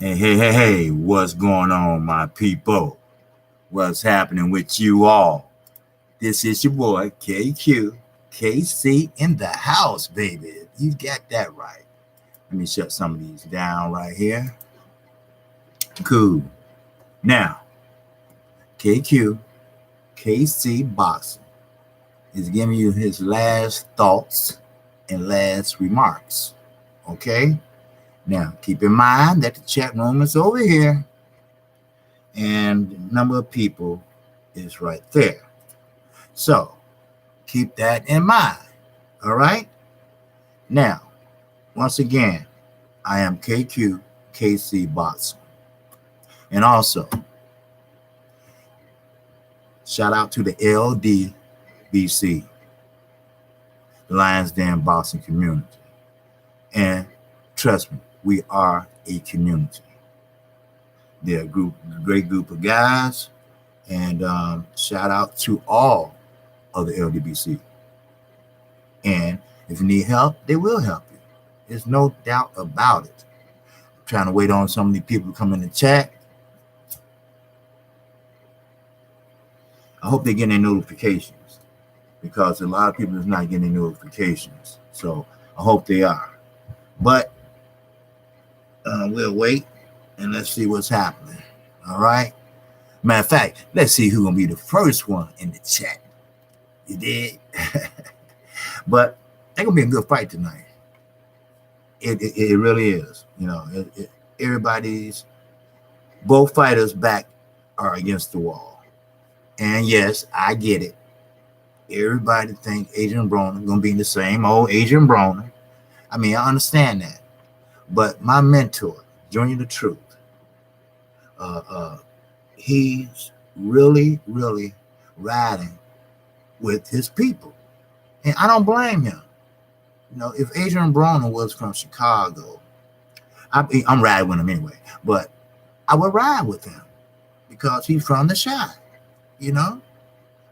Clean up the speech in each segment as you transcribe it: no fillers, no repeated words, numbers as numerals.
Hey, what's going on, my people? What's happening with you all? This is your boy, Kqkc in the house, baby. You got that right. Let me shut some of these down right here. Cool. Now, Kqkc Boxing is giving you his last thoughts and last remarks. Okay? Now, keep in mind that the chat room is over here and the number of people is right there. So keep that in mind. All right. Now, once again, I am Kqkc Boxing. And also, shout out to the LDBC, the Lions Den Boxing community. And trust me, we are a community. They're a great group of guys. And shout out to all of the LDBC. And if you need help, they will help you. There's no doubt about it. I'm trying to wait on some of the people to come in the chat. I hope they're getting their notifications because a lot of people is not getting their notifications. So I hope they are. But we'll wait and let's see what's happening. All right. Matter of fact, let's see who's gonna be the first one in the chat. You did? But it's gonna be a good fight tonight. It really is. You know, everybody's both fighters' back are against the wall. And yes, I get it. Everybody think Adrian Broner gonna be the same old Adrian Broner. I mean, I understand that. But my mentor, Junior the Truth, he's really riding with his people. And I don't blame him. You know, if Adrian Broner was from Chicago, I'm riding with him anyway, but I would ride with him because he's from the Chi, you know?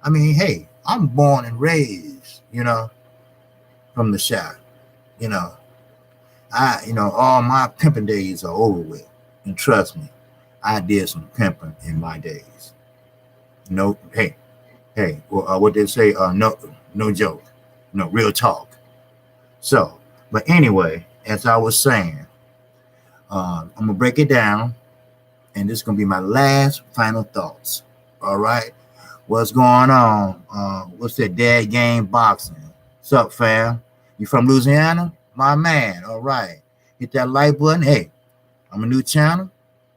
I mean, hey, I'm born and raised, you know, from the Chi, you know. All my pimping days are over with. And trust me, I did some pimping in my days. No, what they say, no joke, no real talk. So, but anyway, as I was saying, I'm gonna break it down, and this is gonna be my last final thoughts. All right, what's going on? What's that dad game boxing? What's up, fam? You from Louisiana? My man. All right, hit that like button. Hey, I'm a new channel,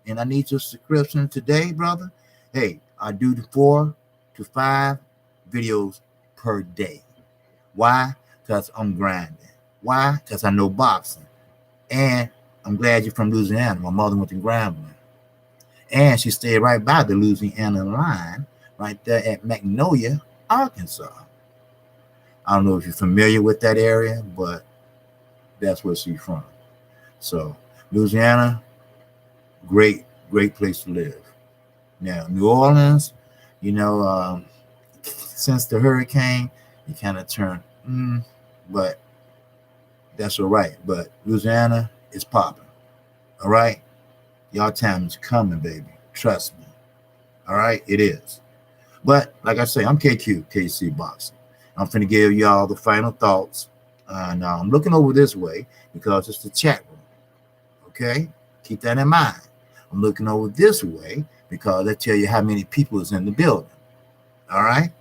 and I need your subscription today, brother. Hey, I do 4 to 5 videos per day. Why? Because I'm grinding. Why? Because I know boxing. And I'm glad you're from Louisiana. My mother went to Grambling. And she stayed right by the Louisiana line, right there at Magnolia, Arkansas. I don't know if you're familiar with that area, but that's where she's from. So, Louisiana, great place to live. Now, New Orleans, you know, since the hurricane, you kind of turned, but that's all right. But Louisiana is popping. All right? Y'all time is coming, baby. Trust me. All right? It is. But like I say, I'm Kqkc Boxing. I'm finna give y'all the final thoughts. And I'm looking over this way because it's the chat room. Okay? Keep that in mind. I'm looking over this way because I tell you how many people is in the building. All right?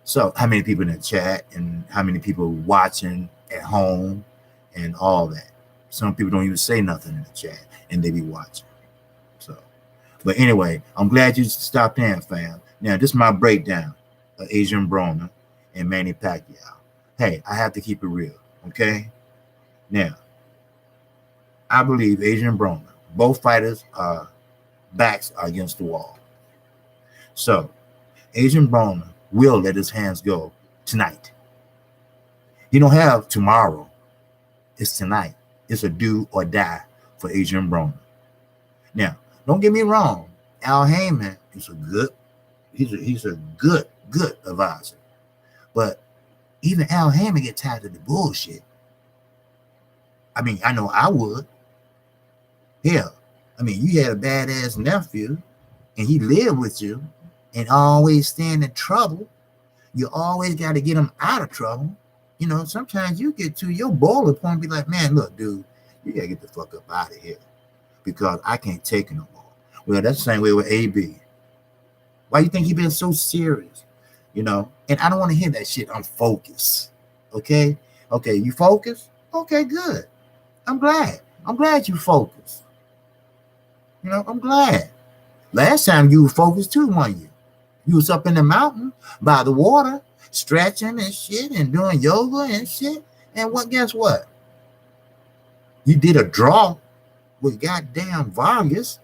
So how many people in the chat and how many people watching at home and all that. Some people don't even say nothing in the chat and they be watching. So, but anyway, I'm glad you stopped in, fam. Now, this is my breakdown of Adrian Broner and Manny Pacquiao. Hey, I have to keep it real, okay? Now, I believe Adrian Broner, both fighters' backs are against the wall. So, Adrian Broner will let his hands go tonight. He don't have tomorrow. It's tonight. It's a do or die for Adrian Broner. Now, don't get me wrong. Al Heyman is he's a good advisor. But even Al Heyman get tired of the bullshit. I mean, I know I would. Hell, I mean, you had a badass nephew and he lived with you and always staying in trouble. You always got to get him out of trouble. You know, sometimes you get to your boiling point and be like, man, look, dude, you got to get the fuck up out of here because I can't take it no more. Well, that's the same way with AB. Why you think he been so serious? You know, and I don't want to hear that shit. I'm focused. Okay? Okay, you focused? Okay, good. I'm glad. I'm glad you focused. You know, I'm glad. Last time you were focused too, weren't you? You was up in the mountain by the water, stretching and shit and doing yoga and shit. And guess what? You did a draw with goddamn Vargas,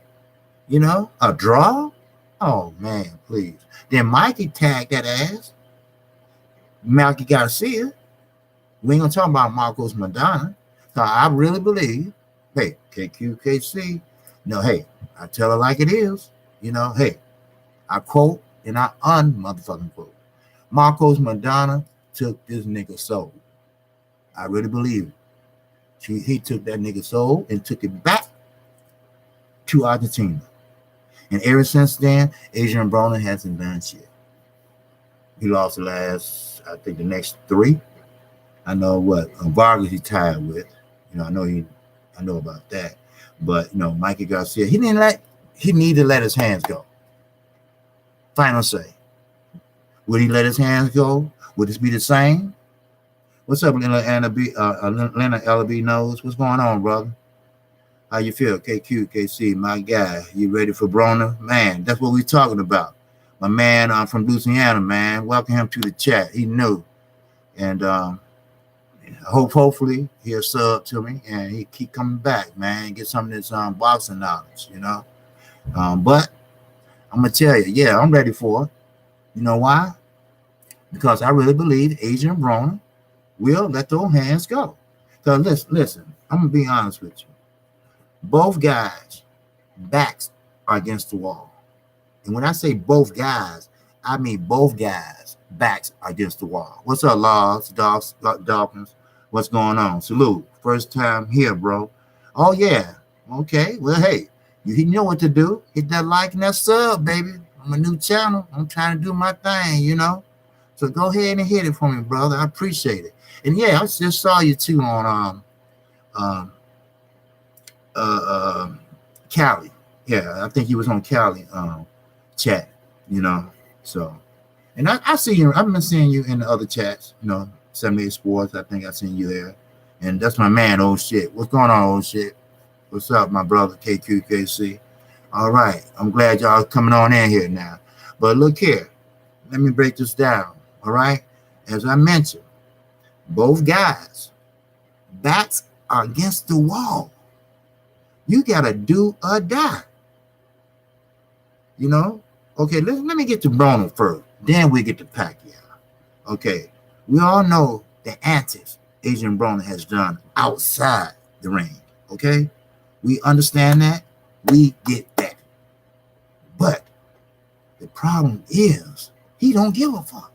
you know, a draw. Oh man, please. Then Mikey tagged that ass. Mikey Garcia. We ain't gonna talk about Marcos Madonna. So I really believe, hey, Kqkc, no, hey, I tell her like it is. You know, hey, I quote and I motherfucking quote. Marcos Madonna took this nigga soul. I really believe it. He took that nigga soul and took it back to Argentina. And ever since then, Adrian Broner hasn't done shit. He lost the last, I think the next 3. I know what Vargas he tied with. You know, I know about that. But you know, Mikey Garcia, he needed to let his hands go. Final say. Would he let his hands go? Would this be the same? What's up, Leonard LB knows? What's going on, brother? How you feel? Kqkc, my guy. You ready for Broner? Man, that's what we're talking about. My man from Louisiana, man. Welcome him to the chat. He knew. And hopefully he'll sub to me and he keep coming back, man, and get some of this boxing knowledge, you know. But I'm going to tell you, yeah, I'm ready for it. You know why? Because I really believe Adrian Broner will let those hands go. Because listen, I'm going to be honest with you. Both guys' backs are against the wall. And when I say both guys, I mean both guys' backs are against the wall. What's up, Laws, Dawkins? What's going on? Salute. First time here, bro. Oh, yeah. Okay. Well, hey, you know what to do. Hit that like and that sub, baby. I'm a new channel. I'm trying to do my thing, you know. So go ahead and hit it for me, brother. I appreciate it. And yeah, I just saw you too on Cali. Yeah, I think he was on Cali chat, you know. So, and I see you. I've been seeing you in the other chats, you know, 78 Sports. I think I seen you there. And that's my man, old shit. What's going on, old shit? What's up, my brother, Kqkc? All right. I'm glad y'all coming on in here now. But look here. Let me break this down. All right. As I mentioned, both guys' backs are against the wall. You got to do or die. You know? Okay, let me get to Broner first. Then we get to Pacquiao. Okay. We all know the antics Adrian Broner has done outside the ring. Okay? We understand that. We get that. But the problem is he don't give a fuck.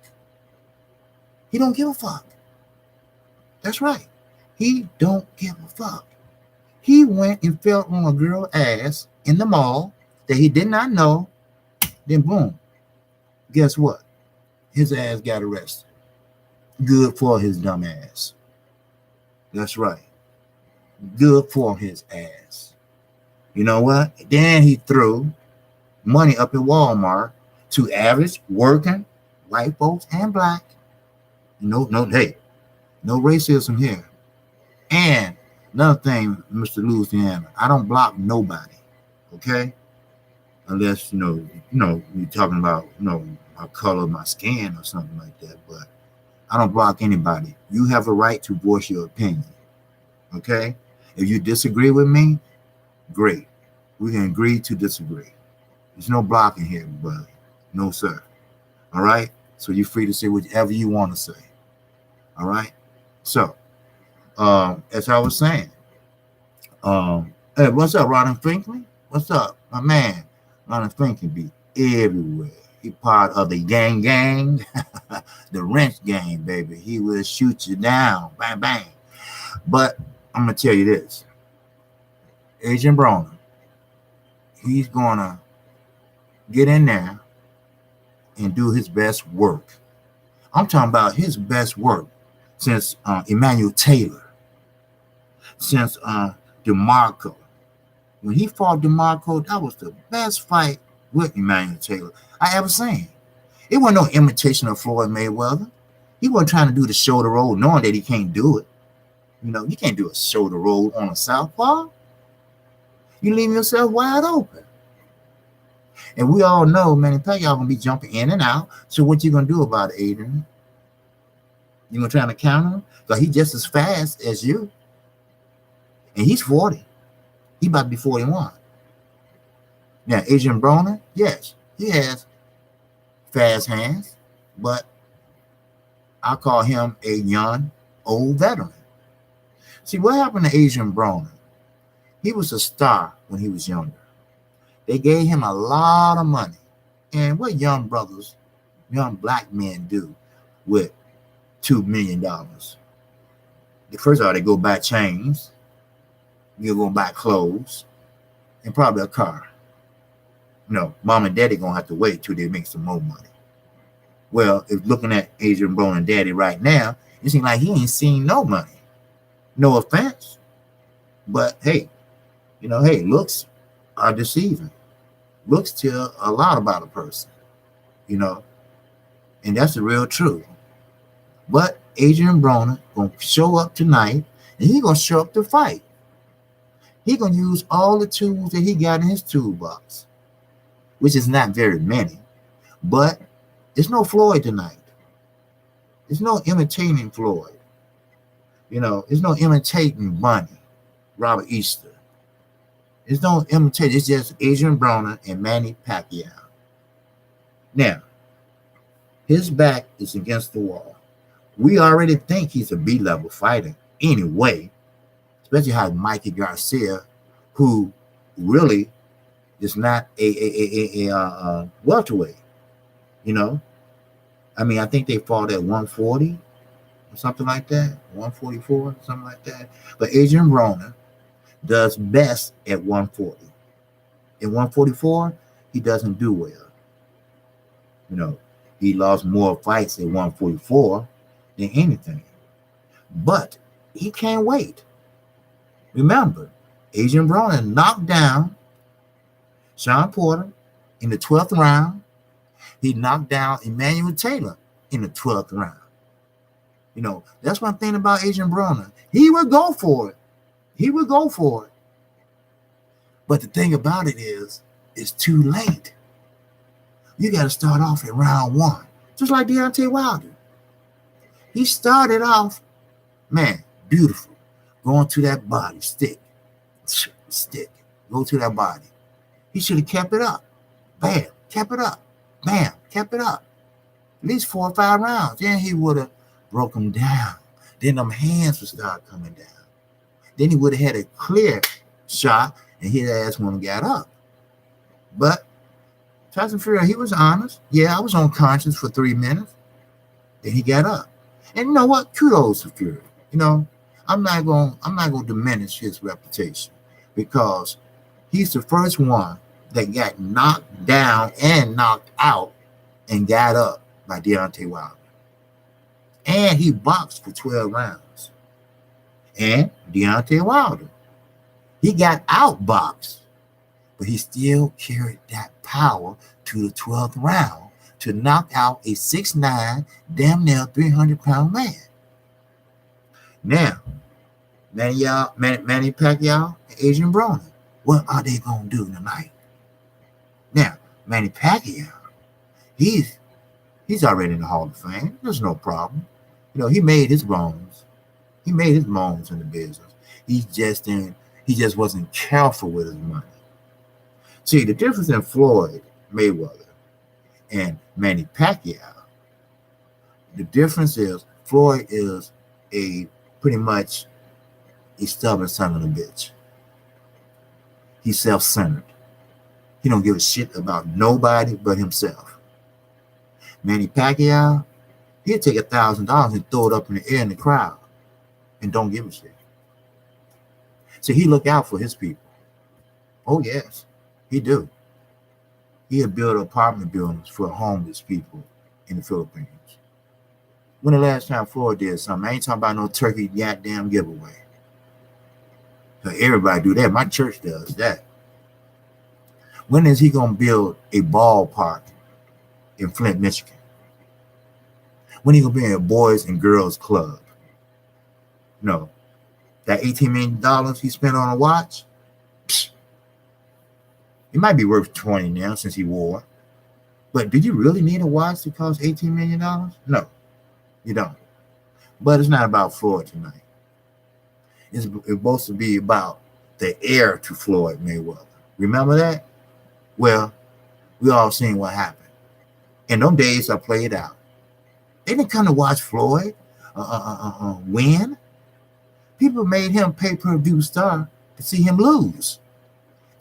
He don't give a fuck. That's right. He don't give a fuck. He went and fell on a girl's ass in the mall that he did not know. Then boom. Guess what? His ass got arrested. Good for his dumb ass. That's right. Good for his ass. You know what? Then he threw money up at Walmart to average working white folks and black. Hey, no racism here. And another thing, Mr. Louisiana, I don't block nobody. Okay? Unless, you're talking about, my color, my skin or something like that. But I don't block anybody. You have a right to voice your opinion. Okay? If you disagree with me, great. We can agree to disagree. There's no blocking here, brother. No, sir. All right? So you're free to say whatever you want to say. All right? So, as I was saying, hey, what's up, Ronald Finkley? What's up, my man? Ronald Finkley be everywhere. He part of the gang, the wrench gang, baby. He will shoot you down, bang, bang. But I'm gonna tell you this, Adrian Broner he's gonna get in there and do his best work. I'm talking about his best work since Emmanuel Taylor, since DeMarco. When he fought DeMarco, that was the best fight with Emmanuel Taylor I ever seen. It wasn't no imitation of Floyd Mayweather. He wasn't trying to do the shoulder roll knowing that he can't do it. You can't do a shoulder roll on a southpaw. You leave yourself wide open. And we all know Manny Pacquiao gonna be jumping in and out. So what you gonna do about it, Adrian? You gonna try to counter him? Because he's just as fast as you. And he's 40. He about to be 41. Now, Adrian Broner, yes, he has fast hands, but I call him a young, old veteran. See, what happened to Adrian Broner? He was a star when he was younger. They gave him a lot of money. And what young brothers, young black men do with $2 million? First of all, they go buy chains, you go buy clothes, and probably a car. Mom and daddy gonna have to wait till they make some more money. Well, if looking at Adrian Broner and daddy right now, it seems like he ain't seen no money. No offense, but hey, looks are deceiving. Looks tell a lot about a person, and that's the real truth. But Adrian Broner gonna show up tonight, and he gonna show up to fight. He gonna use all the tools that he got in his toolbox, which is not very many, but there's no Floyd tonight. There's no imitating Floyd. There's no imitating Bunny, Robert Easter. There's no imitation. It's just Adrian Broner and Manny Pacquiao. Now, his back is against the wall. We already think he's a B-level fighter anyway, especially how Mikey Garcia, who really is not a welterweight. I think they fought at 140 or something like that, 144, something like that. But Adrian Broner does best at 140. In 144, he doesn't do well. He lost more fights at 144 than anything. But he can't wait. Remember, Adrian Broner knocked down Sean Porter in the 12th round. He knocked down Emmanuel Taylor in the 12th round. That's one thing about Adrian Broner. He would go for it. But the thing about it is, it's too late. You got to start off at round 1. Just like Deontay Wilder. He started off, man, beautiful. Going to that body, stick. Go to that body. He should have kept it up. Bam, kept it up. Bam, kept it up. At least 4 or 5 rounds. Then he would have broke him down. Then them hands would start coming down. Then he would have had a clear shot and his ass wouldn't have got up. But Tyson Fury, he was honest. Yeah, I was unconscious for 3 minutes. Then he got up. And you know what? Kudos to Fury. I'm not gonna diminish his reputation because he's the first one that got knocked down and knocked out and got up by Deontay Wilder. And he boxed for 12 rounds. And Deontay Wilder, he got outboxed, but he still carried that power to the 12th round to knock out a 6'9", damn near 300-pound man. Now, Manny Pacquiao and Adrian Broner, what are they going to do tonight? Now, Manny Pacquiao, he's already in the Hall of Fame. There's no problem. He made his bones. He made his bones in the business. He just wasn't careful with his money. See, the difference in Floyd Mayweather and Manny Pacquiao, the difference is Floyd is pretty much a stubborn son of a bitch. He's self-centered. He don't give a shit about nobody but himself. Manny Pacquiao, he'll take $1,000 and throw it up in the air in the crowd and don't give a shit. So he look out for his people. Oh, yes. He do. He had built apartment buildings for homeless people in the Philippines. When the last time Floyd did something? I ain't talking about no turkey goddamn giveaway. So everybody do that. My church does that. When is he gonna build a ballpark in Flint, Michigan? When he gonna be in a boys and girls club? No. That $18 million he spent on a watch, psh, it might be worth 20 now since he wore it. But do you really need a watch that costs $18 million? No, you don't. But it's not about Floyd tonight. It's supposed to be about the heir to Floyd Mayweather. Remember that? Well, we all seen what happened. And those days are played out. They didn't come to watch Floyd win. People made him pay-per-view star to see him lose.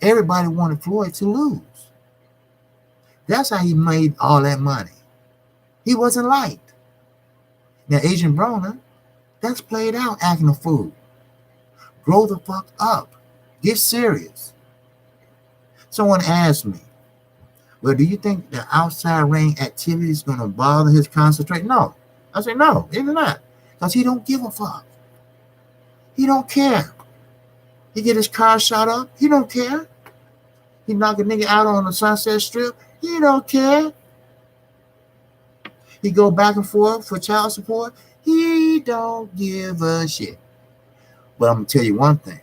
Everybody wanted Floyd to lose. That's how he made all that money. He wasn't liked. Now, Adrian Broner, that's played out acting a fool. Grow the fuck up. Get serious. Someone asked me, well, do you think the outside ring activity is going to bother his concentration? No. I said, no, it's not. Because he don't give a fuck. He don't care. He get his car shot up. He don't care. He knock a nigga out on the Sunset Strip. He don't care. He go back and forth for child support. He don't give a shit. But I'm going to tell you one thing.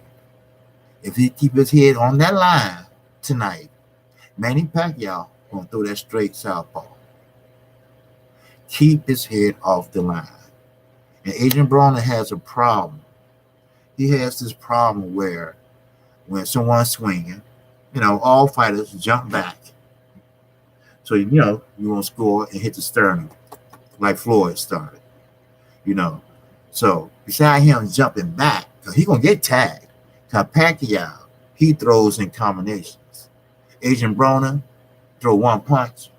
If he keep his head on that line tonight, Manny Pacquiao going to throw that straight southpaw. Keep his head off the line. And Adrian Broner has a problem. He has this problem where when someone's swinging, all fighters jump back. So, you want to score and hit the sternum like Floyd started, So, beside him jumping back, because he's going to get tagged. Because Pacquiao, he throws in combinations. Adrian Broner throw one punch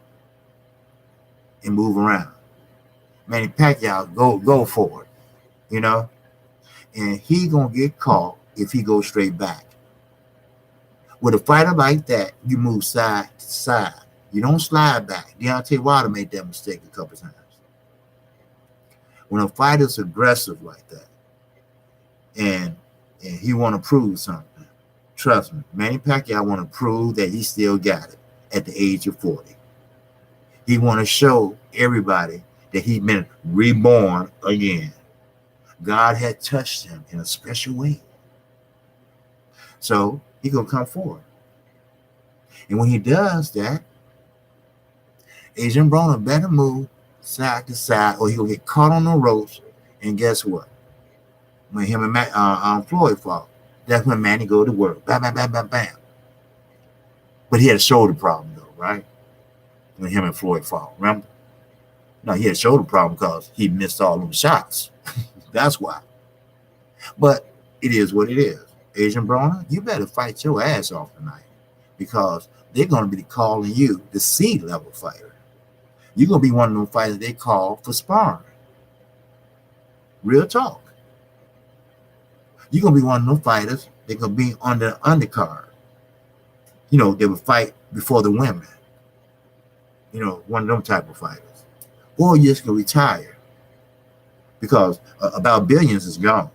and move around. Manny Pacquiao go for it, And he going to get caught if he goes straight back. With a fighter like that, you move side to side. You don't slide back. Deontay Wilder made that mistake a couple times. When a fighter's aggressive like that, and he want to prove something, trust me, Manny Pacquiao want to prove that he still got it at the age of 40. He want to show everybody that he's been reborn again. God had touched him in a special way. So he gonna come forward. And when he does that, Adrian Broner better move side to side or he'll get caught on the ropes. And guess what? When him and Floyd fought, that's when Manny go to work. Bam, bam, bam, bam, bam. But he had a shoulder problem though, right? When him and Floyd fought, remember? No, he had a shoulder problem because he missed all them shots. That's why. But it is what it is. Adrian Broner, you better fight your ass off tonight because they're going to be calling you the C-level fighter. You're going to be one of them fighters they call for sparring. Real talk. You're going to be one of them fighters they're going to be on the undercard. They will fight before the women. One of them type of fighters. Or you're just going to retire because about billions is gone.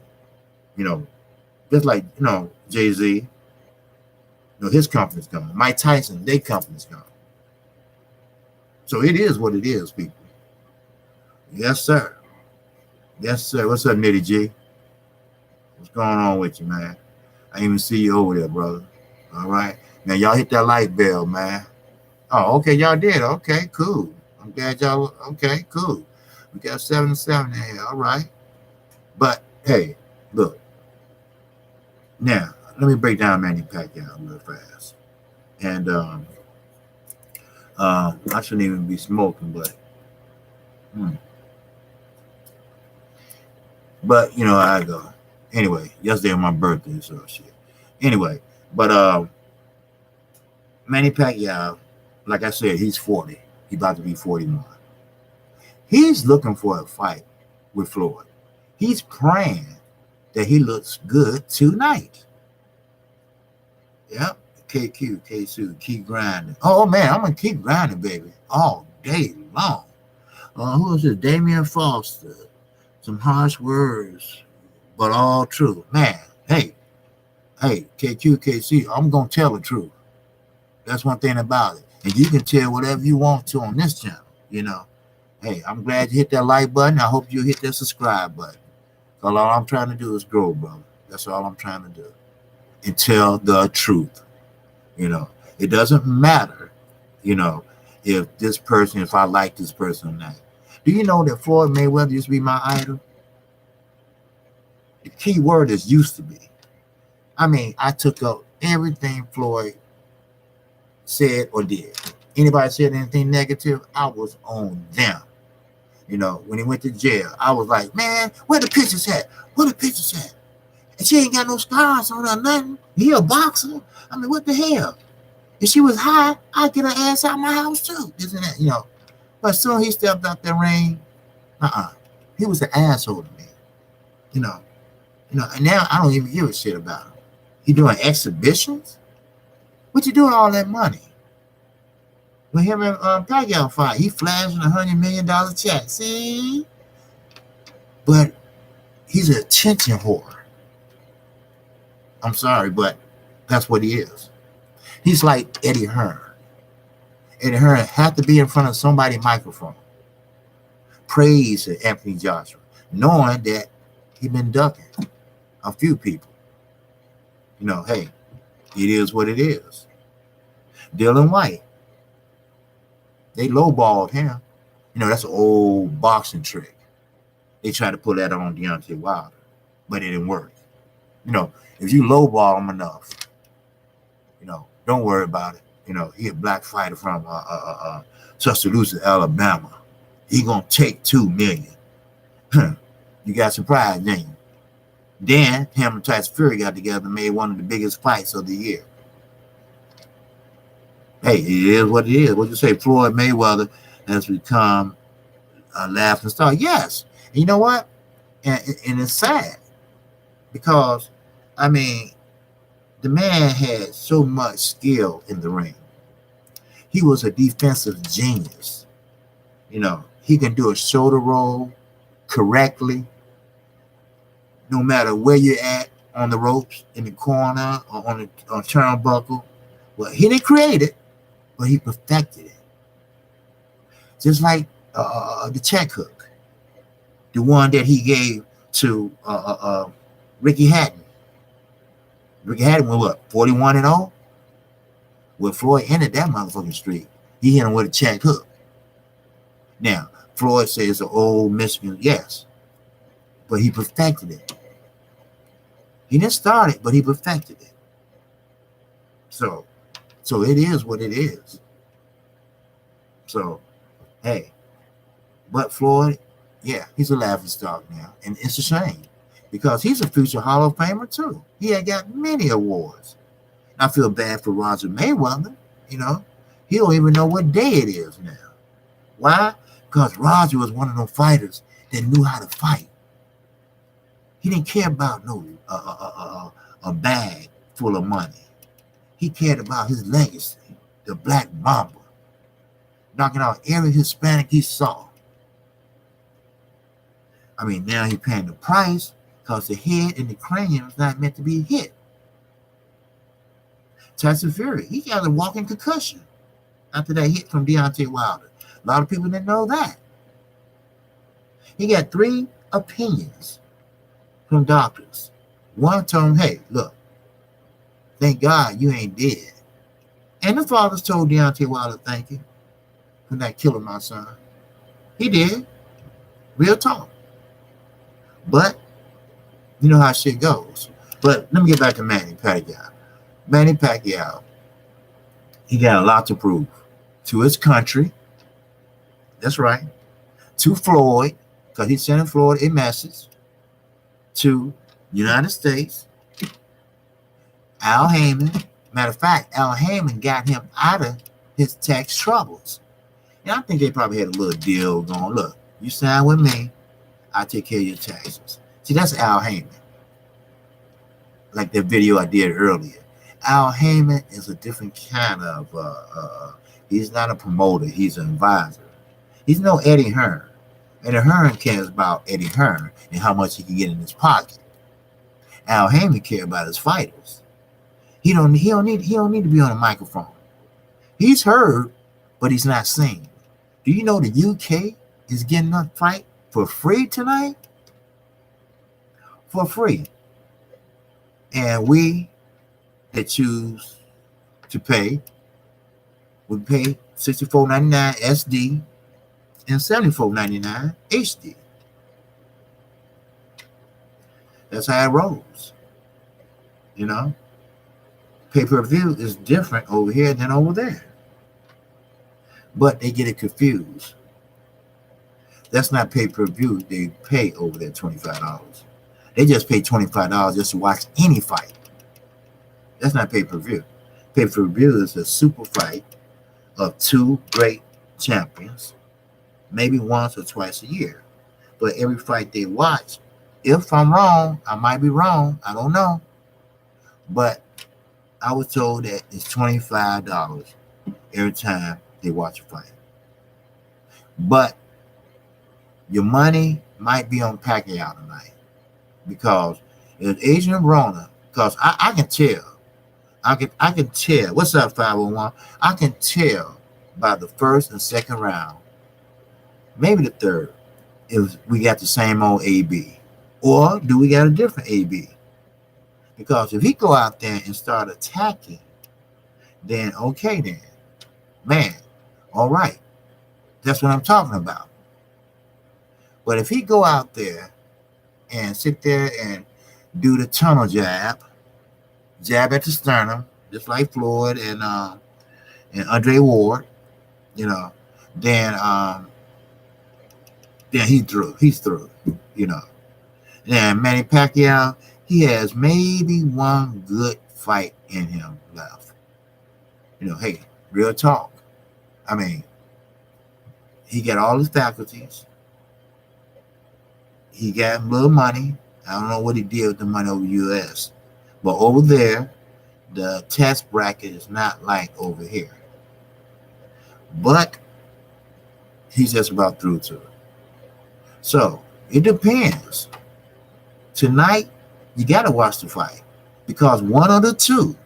Just like, Jay-Z, his company's gone. Mike Tyson, their company's gone. So it is what it is, people. Yes, sir. Yes, sir. What's up, Nitty G? What's going on with you, man? I didn't even see you over there, brother. All right. Now, y'all hit that light bell, man. Oh, okay. Y'all did. Okay, cool. I'm glad y'all. Okay, cool. We got 7 and 7 in here. All right. But, hey, look. Now, let me break down Manny Pacquiao real fast. And I shouldn't even be smoking, but I go. Anyway, yesterday was my birthday, so shit. Anyway, but Manny Pacquiao, like I said, he's 40. He's about to be 41. He's looking for a fight with Floyd. He's praying that he looks good tonight. Yep. Kqkc, keep grinding. Oh man, I'm gonna keep grinding, baby, all day long. Who is this? Damian Foster. Some harsh words, but all true. Man, hey, Kqkc, I'm gonna tell the truth. That's one thing about it. And you can tell whatever you want to on this channel, you know. Hey, I'm glad you hit that like button. I hope you hit that subscribe button. Because all I'm trying to do is grow, brother. That's all I'm trying to do. And tell the truth. You know, it doesn't matter, you know, if I like this person or not. Do you know that Floyd Mayweather used to be my idol? The key word is used to be. I mean, I took up everything Floyd said or did. Anybody said anything negative, I was on them. You know, when he went to jail, I was like, man, where the pictures at? Where the pictures at? And she ain't got no scars on her, nothing. He a boxer. I mean, what the hell? If she was high, I'd get her ass out of my house too. Isn't that, you know? But soon he stepped out the ring. He was an asshole to me. You know, and now I don't even give a shit about him. He doing exhibitions? What you doing all that money? When him and Pacquiao fight, he flashing $100 million check. See? But he's an attention whore. I'm sorry, but that's what he is. He's like Eddie Hearn. Eddie Hearn had to be in front of somebody's microphone. Praise Anthony Joshua, knowing that he'd been ducking a few people. You know, hey, it is what it is. Dylan White, they lowballed him. You know, that's an old boxing trick. They tried to put that on Deontay Wilder, but it didn't work. You know, if you lowball him enough, you know, don't worry about it. You know, he a black fighter from Tuscaloosa, Alabama. He gonna take $2 million. You got surprised, didn't you? Then him and Tyson Fury got together and made one of the biggest fights of the year. Hey, it is what it is. What you say, Floyd Mayweather has become a laughing stock. Yes. And you know what? And it's sad because, I mean, the man had so much skill in the ring. He was a defensive genius. You know, he can do a shoulder roll correctly, no matter where you're at on the ropes, in the corner, or on turnbuckle. Well, he didn't create it, but he perfected it. Just like the check hook, the one that he gave to Ricky Hatton. Ricky Hatton went what, 41-0? Well, Floyd ended that motherfucking streak. He hit him with a check hook. Now, Floyd says it's an old Michigan, yes, but he perfected it. He didn't start it, but he perfected it. So it is what it is. So, hey, but Floyd, yeah, he's a laughingstock now, and it's a shame because he's a future Hall of Famer too. He had got many awards. I feel bad for Roger Mayweather. You know, he don't even know what day it is now. Why? Because Roger was one of those fighters that knew how to fight. He didn't care about no a bag full of money. He cared about his legacy, the Black Mamba, knocking out every Hispanic he saw. I mean, now he's paying the price because the head and the cranium is not meant to be hit. Tyson Fury, he got a walking concussion after that hit from Deontay Wilder. A lot of people didn't know that. He got 3 opinions from doctors. One told him, hey, look, thank God you ain't dead. And the fathers told Deontay Wilder, thank you for not killing my son. He did. Real talk. But you know how shit goes. But let me get back to Manny Pacquiao. Manny Pacquiao, he got a lot to prove to his country. That's right. To Floyd, because he's sending Floyd a message. To United States. Al Heyman. Matter of fact, Al Heyman got him out of his tax troubles. And I think they probably had a little deal going. Look, you sign with me, I'll take care of your taxes. See, that's Al Heyman. Like the video I did earlier. Al Heyman is a different kind of. He's not a promoter. He's an advisor. He's no Eddie Hearn. Eddie Hearn cares about Eddie Hearn and how much he can get in his pocket. Al Heyman cares about his fighters. He don't need to be on a microphone. He's heard, but he's not seen. Do you know the UK is getting a fight for free tonight? For free. And we that choose to pay would pay $64.99 SD and $74.99 HD. That's how it rolls. You know, pay-per-view is different over here than over there. But they get it confused. That's not pay-per-view. They pay over there $25. They just pay $25 just to watch any fight. That's not pay-per-view. Pay-per-view is a super fight of two great champions, maybe once or twice a year. But every fight they watch, if I'm wrong, I might be wrong, I don't know. But I was told that it's $25 every time they watch a fight. But your money might be on Pacquiao tonight. Because if Adrian Broner, because I can tell. I can tell. What's up, 501? I can tell by the first and second round, maybe the third, if we got the same old AB. Or do we got a different AB? Because if he go out there and start attacking, then okay then. Man, all right. That's what I'm talking about. But if he go out there and sit there and do the tunnel jab at the sternum, just like Floyd and Andre Ward, you know, then he's through, you know. And Manny Pacquiao, he has maybe one good fight in him left. You know, hey, real talk. I mean, he got all his faculties. He got a little money. I don't know what he did with the money over U.S. But over there, the test bracket is not like over here. But he's just about through to it. So, it depends. Tonight, you got to watch the fight. Because one of the two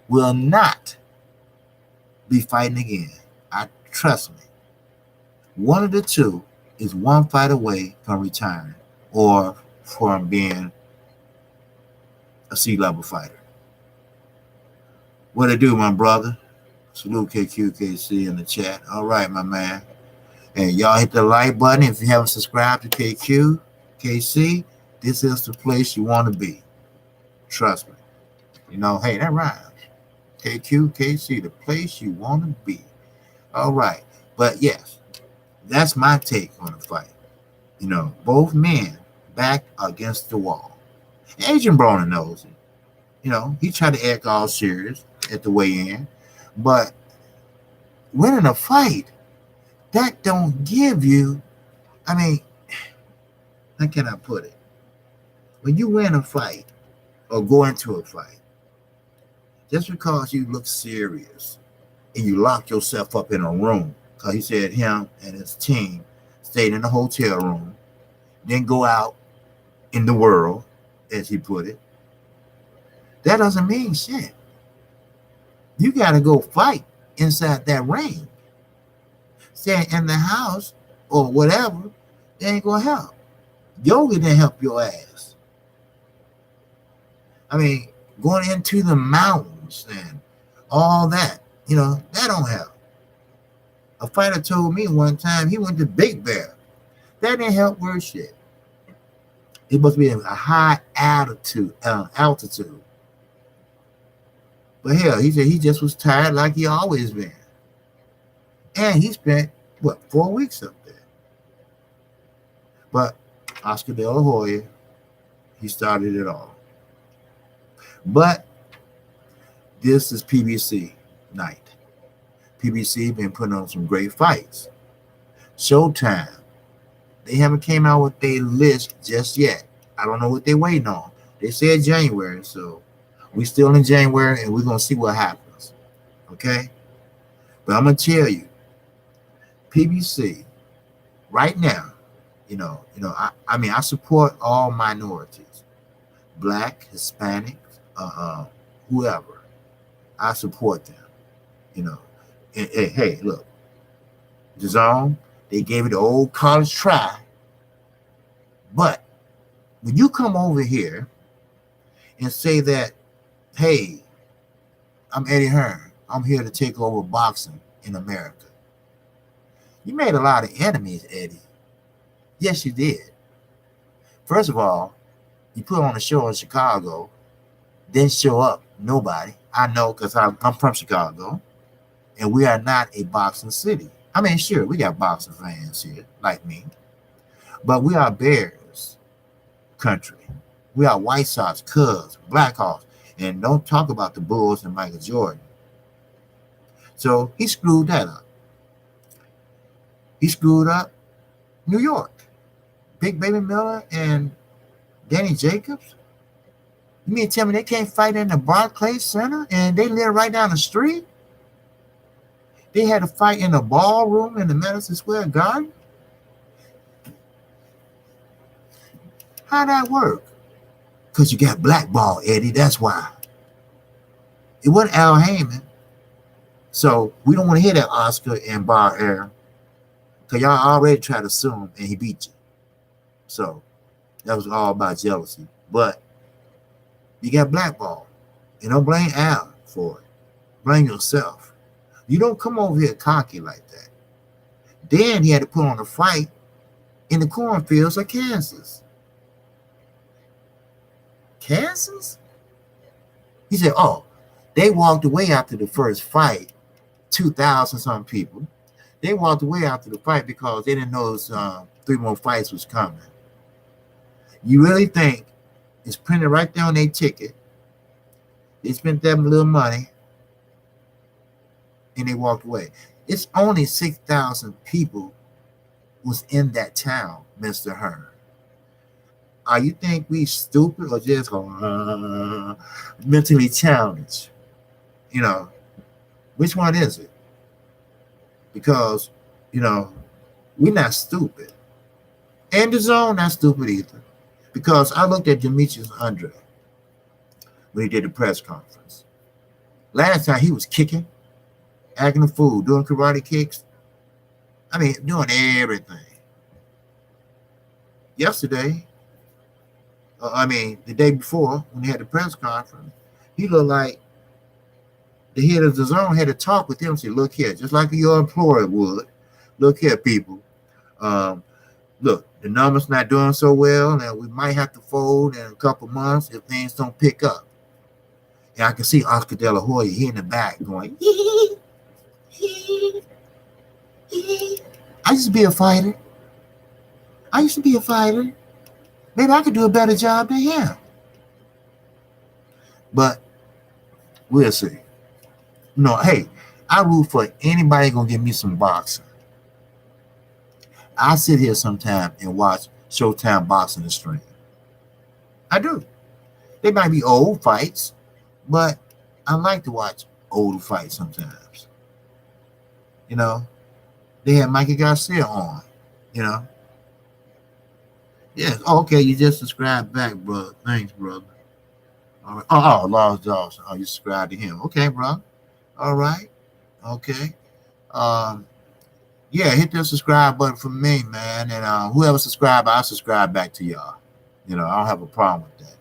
will not be fighting again. Trust me. One of the two is one fight away from retiring or from being a C-level fighter. What it do, my brother? Salute Kqkc in the chat. All right, my man. And y'all hit the like button if you haven't subscribed to Kqkc. This is the place you want to be. Trust me. You know, hey, that rhymes. Kqkc, the place you want to be. All right. But yes, that's my take on the fight. You know, both men back against the wall. Adrian Broner knows it. You know, he tried to act all serious at the weigh-in. But winning a fight, that don't give you, I mean, how can I put it? When you win a fight or go into a fight, just because you look serious and you lock yourself up in a room, because he said him and his team stayed in the hotel room, then go out in the world, as he put it, that doesn't mean shit. You got to go fight inside that ring. Staying in the house or whatever, it ain't going to help. Yoga didn't help your ass. I mean, going into the mountains and all that, you know, that don't help. A fighter told me one time he went to Big Bear. That didn't help worse shit. It must be a high altitude. But hell, he said he just was tired like he always been. And he spent, 4 weeks up there. But Oscar De La Hoya, he started it all. But this is PBC night. PBC been putting on some great fights. Showtime, they haven't came out with their list just yet. I don't know what they're waiting on. They said January, so we still in January, and we're gonna see what happens. Okay, but I'm gonna tell you, PBC right now. I mean, I support all minorities, black, Hispanic, whoever. I support them. You know, and hey, look, the zone. They gave it the old college try, but when you come over here and say that, hey, I'm Eddie Hearn. I'm here to take over boxing in America. You made a lot of enemies, Eddie. Yes, you did. First of all, you put on a show in Chicago, didn't show up nobody. I know because I'm from Chicago, and we are not a boxing city. I mean, sure, we got boxing fans here, like me, but we are Bears country. We are White Sox, Cubs, Blackhawks, and don't talk about the Bulls and Michael Jordan. So he screwed that up. He screwed up New York. Big Baby Miller and Danny Jacobs. You mean tell me they can't fight in the Barclays Center and they live right down the street? They had a fight in a ballroom in the Madison Square Garden? How'd that work? Because you got blackballed, Eddie. That's why. It wasn't Al Heyman. So we don't want to hear that Oscar and Bar Air. Because y'all already tried to sue him and he beat you. So that was all about jealousy. But you got blackballed. And don't blame Al for it. Blame yourself. You don't come over here cocky like that. Then he had to put on a fight in the cornfields of Kansas. Kansas? He said, oh, they walked away after the first fight, 2,000 some people. They walked away after the fight because they didn't know those 3 more fights was coming. You really think it's printed right there on their ticket? They spent that little money and they walked away. It's only 6,000 people was in that town, Mr. Hearn. You think we stupid or just mentally challenged? You know, which one is it? Because, we're not stupid. And the zone not stupid either. Because I looked at Demetrius Andre when he did the press conference. Last time he was kicking, acting a fool, doing karate kicks. I mean, doing everything. Yesterday, the day before, when he had the press conference, he looked like the head of the zone had to talk with him and say, look here, just like your employer would. Look here, people. Look, the numbers not doing so well, and we might have to fold in a couple months if things don't pick up. And I can see Oscar De La Hoya here in the back going, I used to be a fighter. Maybe I could do a better job than him. But we'll see. No, hey, I root for anybody gonna give me some boxing. I sit here sometime and watch Showtime boxing the stream. I do. They might be old fights, but I like to watch old fights sometimes. They had Mikey Garcia on, Yes. Oh, okay, you just subscribed back, brother. Thanks, brother. All right. Oh, Lars Dawson. Oh, you subscribed to him. Okay, bro. All right. Okay. Yeah, hit the subscribe button for me, man. And whoever subscribed, I'll subscribe back to y'all. I don't have a problem with that.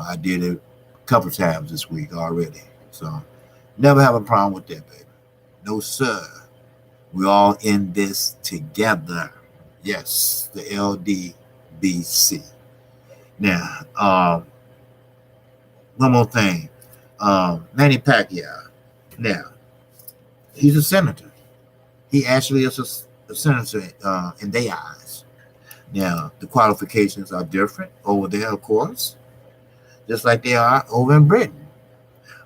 I did it a couple times this week already. So never have a problem with that, baby. No, sir. We're all in this together. Yes, the LDBC. Now, one more thing. Manny Pacquiao. Now, he's a senator. He actually is a senator in their eyes. Now, the qualifications are different over there, of course, just like they are over in Britain.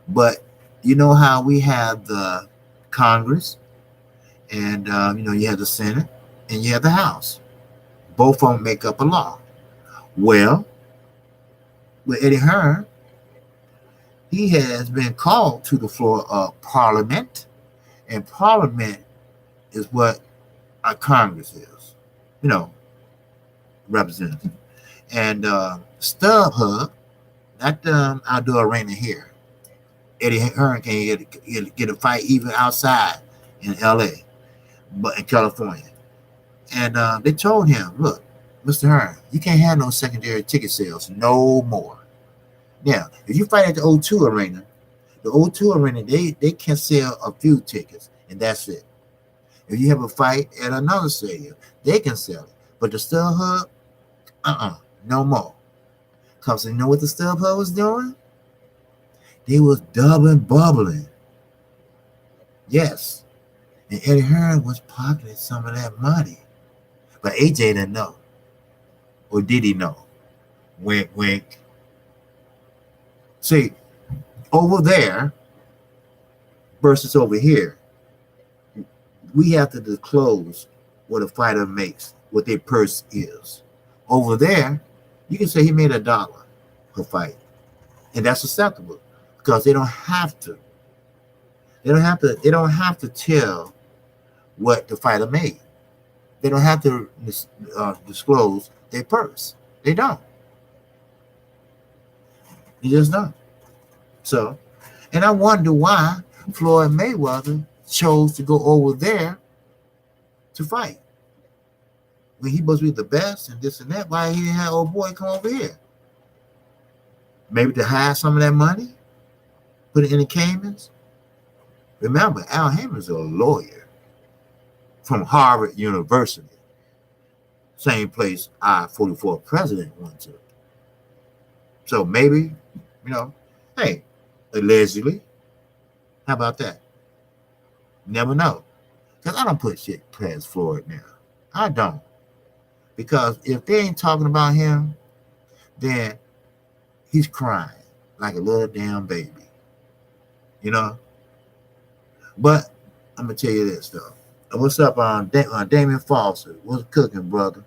But you know how we have the Congress, and you have the Senate, and you have the House. Both of them make up a law. Well, with Eddie Hearn, he has been called to the floor of Parliament, and Parliament is what our Congress is, you know, representative. And StubHub, not the outdoor arena here. Eddie Hearn can get a fight even outside in LA, but in California. And they told him, look, Mr. Hearn, you can't have no secondary ticket sales no more. Now, if you fight at the O2 Arena, they can sell a few tickets, and that's it. If you have a fight at another stadium, they can sell it. But the StubHub, no more. Because you know what the StubHub was doing? They was bubbling. Yes. And Eddie Hearn was pocketing some of that money. But AJ didn't know. Or did he know? Wink, wink. See, over there versus over here, we have to disclose what a fighter makes, what their purse is. Over there, you can say he made $1 per fight. And that's acceptable because they don't have to. They don't have to tell what the fighter made. They don't have to disclose their purse. They don't. They just don't. So, and I wonder why Floyd Mayweather chose to go over there to fight. When he supposed to be the best and this and that, why he didn't have old boy come over here? Maybe to hide some of that money? Put it in the Caymans? Remember, Al Haymon's a lawyer from Harvard University. Same place I-44 president went to. So maybe, hey, allegedly, how about that? Never know. Because I don't put shit past Floyd now. I don't. Because if they ain't talking about him, then he's crying like a little damn baby. But I'm going to tell you this, though. What's up on Damien Fawcett? What's cooking, brother?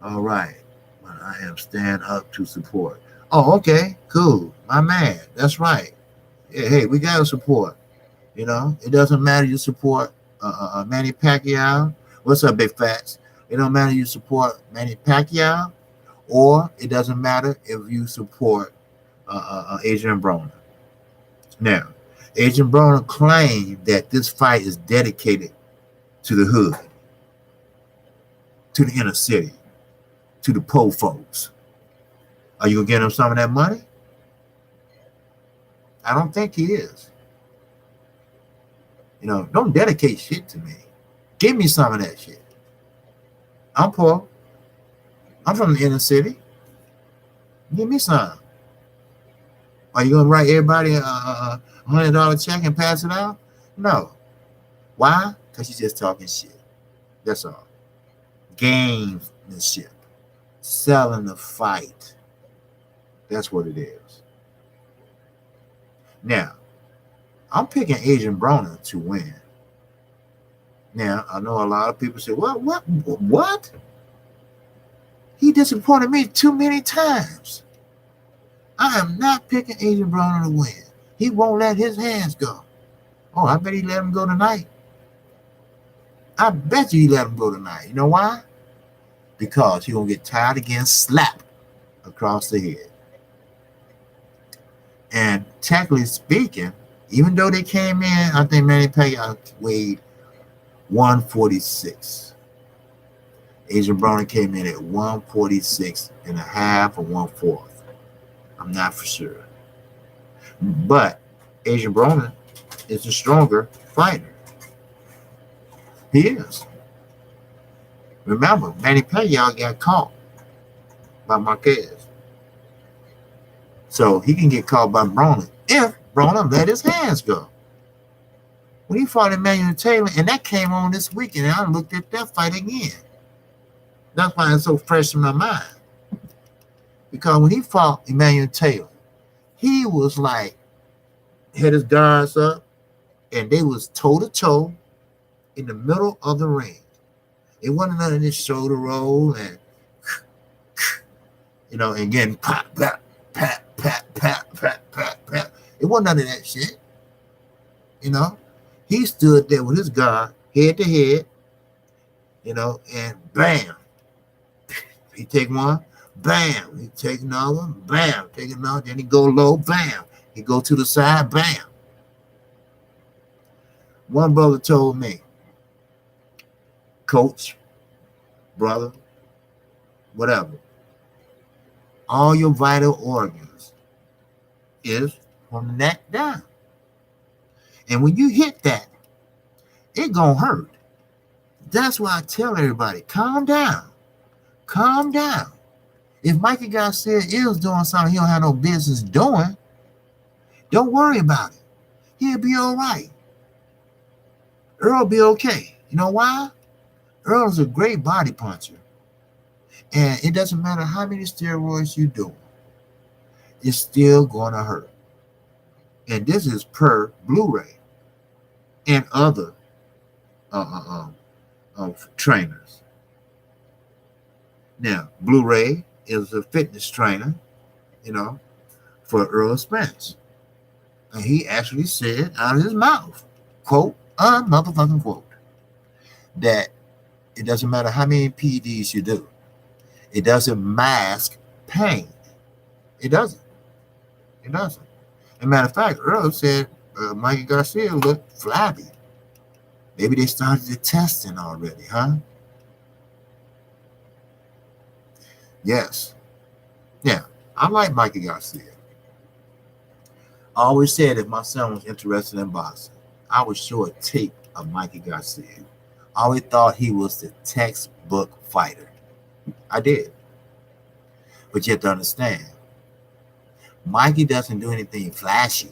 All right. Well, I am stand up to support. Oh, okay. Cool. My man. That's right. Yeah, hey, we got to support. It doesn't matter you support Manny Pacquiao. What's up, Big Fats? It don't matter you support Manny Pacquiao, or it doesn't matter if you support Adrian Broner. Now, Adrian Broner claimed that this fight is dedicated to the hood, to the inner city, to the poor folks. Are you going to get him some of that money? I don't think he is. Don't dedicate shit to me. Give me some of that shit. I'm poor. I'm from the inner city. Give me some. Are you going to write everybody a $100 check and pass it out? No. Why? Because you're just talking shit. That's all. Gamesmanship. Selling the fight. That's what it is. Now, I'm picking Adrian Broner to win. Now, I know a lot of people say, what? He disappointed me too many times. I am not picking Adrian Broner to win. He won't let his hands go. Oh, I bet he let him go tonight. I bet you he let him go tonight. You know why? Because he's going to get tired of getting slapped across the head. And technically speaking, even though they came in, I think Manny Pacquiao weighed 146. Adrian Broner came in at 146 and a half or 1/4. I'm not for sure. But Adrian Broner is a stronger fighter. He is. Remember, Manny Pacquiao got caught by Marquez. So he can get caught by Broner if Broner let his hands go. When he fought Emmanuel Taylor, and that came on this weekend, and I looked at that fight again. That's why it's so fresh in my mind. Because when he fought Emmanuel Taylor, he was like, had his guards up, and they was toe-to-toe in the middle of the ring. It wasn't none of this shoulder roll and, and getting pop, pop, pop, pat, pat, pat, pat, pat. It wasn't none of that shit. You know, he stood there with his guard, head to head, and bam, he take one, bam, he take another one, bam, take another, then he go low, bam, he go to the side, bam. One brother told me, coach, brother, whatever, all your vital organs is from the neck down. And when you hit that, it gonna hurt. That's why I tell everybody, calm down. Calm down. If Mikey Garcia is doing something he don't have no business doing, don't worry about it. He'll be all right. Earl will be okay. You know why? Earl is a great body puncher. And it doesn't matter how many steroids you do, it's still going to hurt. And this is per Blu-ray and other trainers. Now, Blu-ray is a fitness trainer, for Earl Spence. And he actually said out of his mouth, quote, motherfucking quote, that it doesn't matter how many PEDs you do. It doesn't mask pain. It doesn't. It doesn't. As a matter of fact, Earl said Mikey Garcia looked flabby. Maybe they started the testing already, huh? Yes. Yeah, I like Mikey Garcia. I always said if my son was interested in boxing, I would show a tape of Mikey Garcia. I always thought he was the textbook fighter. I did. But you have to understand, Mikey doesn't do anything flashy.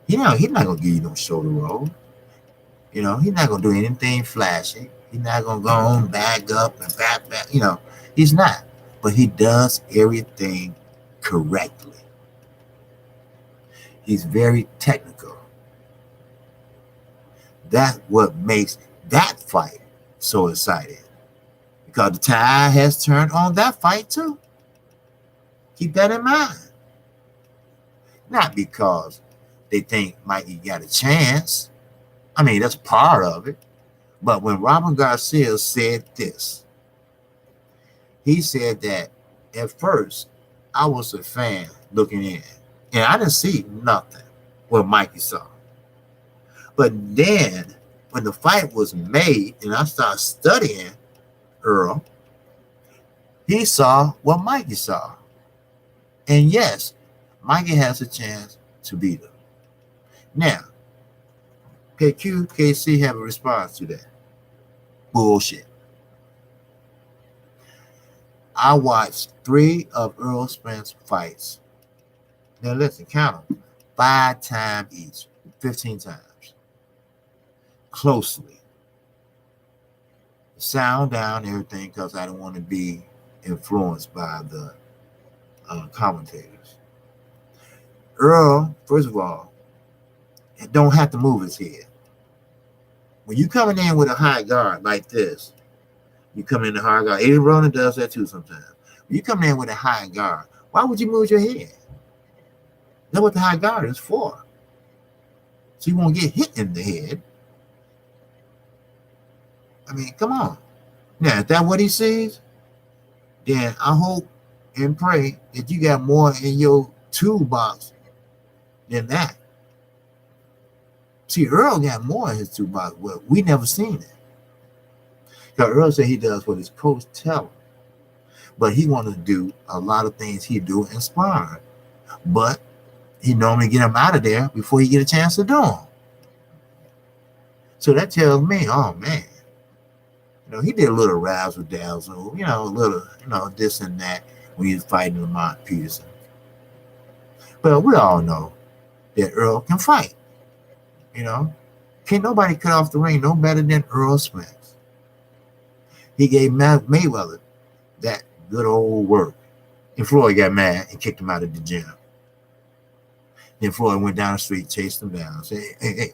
He's not going to give you no shoulder roll. He's not going to do anything flashy. He's not going to go on, back up and back. He's not. But he does everything correctly. He's very technical. That's what makes that fight so exciting. Because the tide has turned on that fight too. Keep that in mind. Not because they think Mikey got a chance. I mean, that's part of it. But when Robert Garcia said this, he said that at first I was a fan looking in. And I didn't see nothing what Mikey saw. But then when the fight was made and I started studying Earl, he saw what Mikey saw. And yes, Mikey has a chance to beat him. Now, can Kqkc have a response to that? Bullshit. I watched 3 of Earl Spence's fights. Now listen, count them. 5 times each. 15 times. Closely. Sound down, everything, because I don't want to be influenced by the commentators. Earl, first of all, don't have to move his head. When you coming in with a high guard like this, you come in the high guard. Adrian Broner does that too sometimes. When you come in with a high guard, why would you move your head? That's what the high guard is for. So you won't get hit in the head. I mean, come on. Now, if that's what he sees, then I hope and pray that you got more in your toolbox than that. See, Earl got more in his toolbox. Well, we never seen it. Because Earl said he does what his coach tell him. But he want to do a lot of things he do in sparring. But he normally get him out of there before he get a chance to do them. So that tells me, oh man, he did a little razzle dazzle, a little, this and that when he was fighting Lamont Peterson. But we all know that Earl can fight. Can't nobody cut off the ring no better than Earl Spence. He gave Mayweather that good old work. And Floyd got mad and kicked him out of the gym. Then Floyd went down the street, chased him down, said, hey,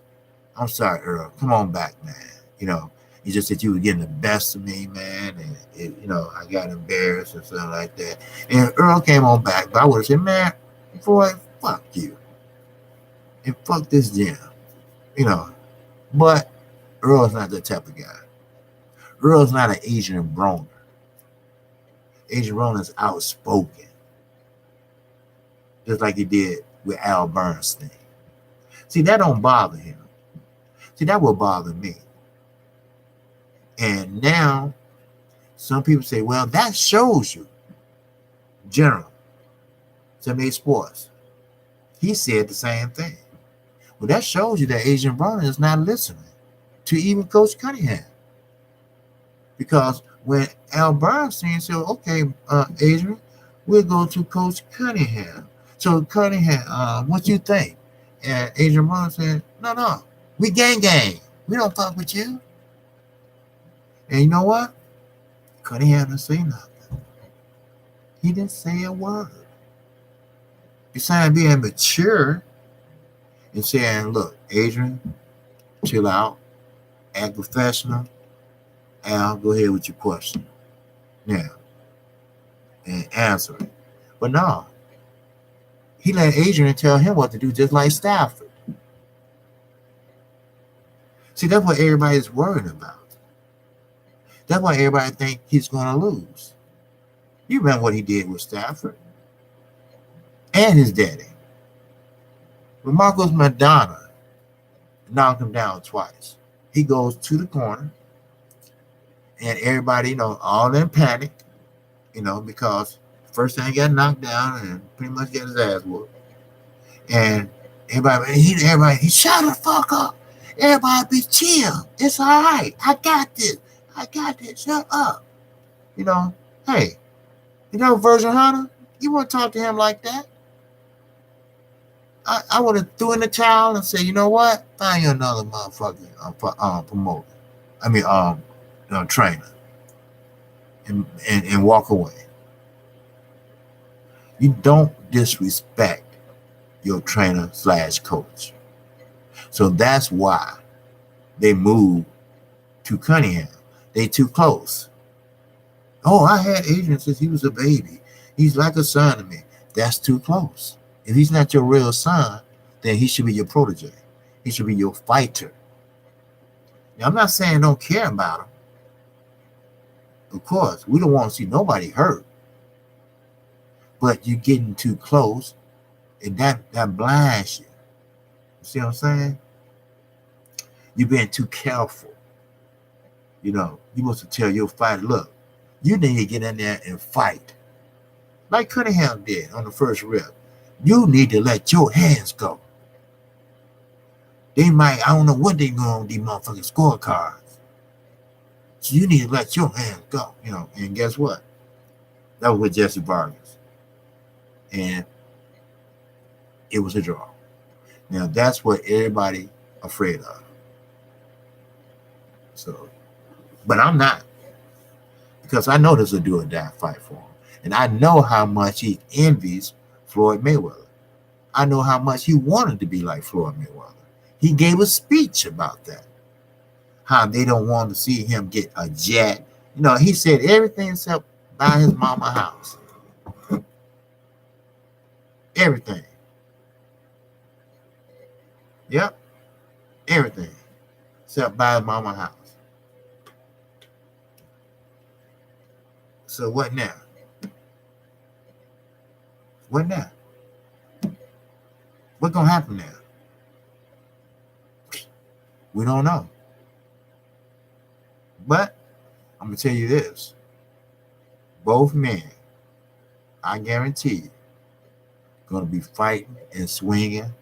I'm sorry, Earl. Come on back, man. You just said you were getting the best of me, man. And, I got embarrassed and something like that. And Earl came on back. But I would have said, man, Boy, fuck you. And fuck this gym. You know. But Earl's not that type of guy. Earl's not an Adrian Broner. Adrian Broner's outspoken. Just like he did with Al Bernstein. See, that don't bother him. See, that will bother me. And now, some people say, well, that shows you, General, 78 Sports. He said the same thing. Well, that shows you that Adrian Broner is not listening to even Coach Cunningham. Because when Al Bernstein said, okay, Adrian, we'll go to Coach Cunningham. So Cunningham, what you think? And Adrian Broner said, no, we gang. We don't fuck with you. And you know what? Cunningham didn't say nothing. He didn't say a word. Besides being mature and saying, look, Adrian, chill out, act professional. Al, go ahead with your question. Now, and answer it. But no, he let Adrian tell him what to do, just like Stafford. See, that's what everybody's worried about. That's why everybody think he's going to lose. You remember what he did with Stafford and his daddy. When Marcos Madonna knocked him down twice, he goes to the corner, and everybody, all in panic, because first time he got knocked down and pretty much got his ass whooped. And everybody, he shut the fuck up. Everybody be chill. It's all right. I got this. Shut up. Hey, Virgil Hunter, you want to talk to him like that? I would have threw in the towel and said, you know what? Find you another motherfucking promoter. Trainer. And walk away. You don't disrespect your trainer / coach. So that's why they moved to Cunningham. They too close. Oh, I had Adrian since he was a baby. He's like a son to me. That's too close. If he's not your real son, then he should be your protege. He should be your fighter. Now, I'm not saying don't care about him. Of course, we don't want to see nobody hurt. But you're getting too close, and that blinds you. You see what I'm saying? You're being too careful. You must tell your fighter, look, you need to get in there and fight. Like Cunningham did on the first rep. You need to let your hands go. They might, I don't know what they're going with these motherfucking scorecards. So you need to let your hands go, and guess what? That was with Jesse Vargas. And it was a draw. Now that's what everybody afraid of. So, but I'm not. Because I know this will do or die fight for him. And I know how much he envies Floyd Mayweather. I know how much he wanted to be like Floyd Mayweather. He gave a speech about that. How they don't want to see him get a jet. He said everything except buy his mama house. Everything. Yep. Everything. Except buy his mama house. So what now? What now? What's going to happen now? We don't know. But I'm going to tell you this. Both men, I guarantee you, going to be fighting and swinging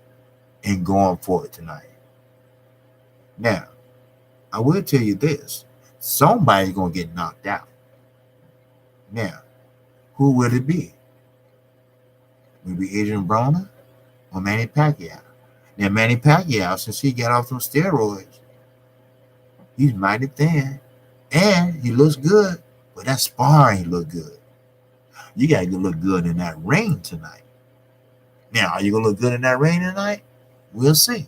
and going for it tonight. Now, I will tell you this. Somebody's going to get knocked out. Now, who will it be? Will it be Adrian Broner or Manny Pacquiao? Now, Manny Pacquiao, since he got off some steroids, he's mighty thin. And he looks good. But that sparring look good. You got to look good in that ring tonight. Now, are you going to look good in that ring tonight? We'll see.